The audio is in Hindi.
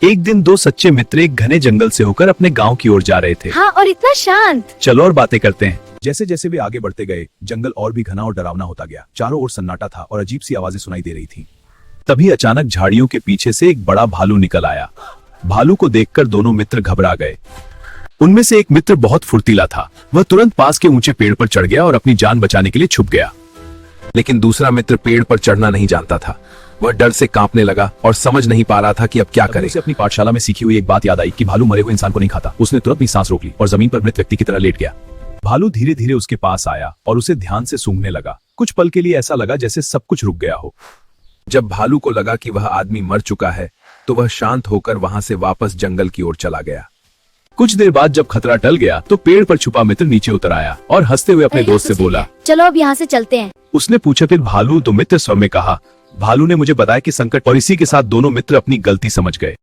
एक दिन दो सच्चे मित्र एक घने जंगल से होकर अपने गांव की ओर जा रहे थे। हाँ, और इतना शांत। चलो और बातें करते हैं। जैसे जैसे वे आगे बढ़ते गए, जंगल और भी घना और डरावना होता गया। चारों ओर सन्नाटा था और अजीब सी आवाजें सुनाई दे रही थी। तभी अचानक झाड़ियों के पीछे से एक बड़ा भालू निकल आया। भालू को देखकर दोनों मित्र घबरा गए। उनमें से एक मित्र बहुत फुर्तीला था। वह तुरंत पास के ऊंचे पेड़ पर चढ़ गया और अपनी जान बचाने के लिए छुप गया। लेकिन दूसरा मित्र पेड़ पर चढ़ना नहीं जानता था। वह डर से कांपने लगा और समझ नहीं पा रहा था कि अब क्या करे। उसे अपनी पाठशाला में सीखी हुई एक बात याद आई कि भालू मरे हुए इंसान को नहीं खाता। उसने तुरंत अपनी सांस रोक ली और जमीन पर मृत व्यक्ति की तरह लेट गया। भालू धीरे धीरे उसके पास आया और उसे ध्यान से सूंघने लगा। कुछ पल के लिए ऐसा लगा जैसे सब कुछ रुक गया हो। जब भालू को लगा कि वह आदमी मर चुका है, तो वह शांत होकर वहां से वापस जंगल की ओर चला गया। कुछ देर बाद जब खतरा टल गया, तो पेड़ पर छुपा मित्र नीचे उतर आया और हंसते हुए अपने दोस्त से बोला, चलो अब यहाँ से चलते हैं। उसने पूछा, फिर भालू? तो मित्र स्वर में कहा। भालू ने मुझे बताया कि संकट और इसी के साथ दोनों मित्र अपनी गलती समझ गए।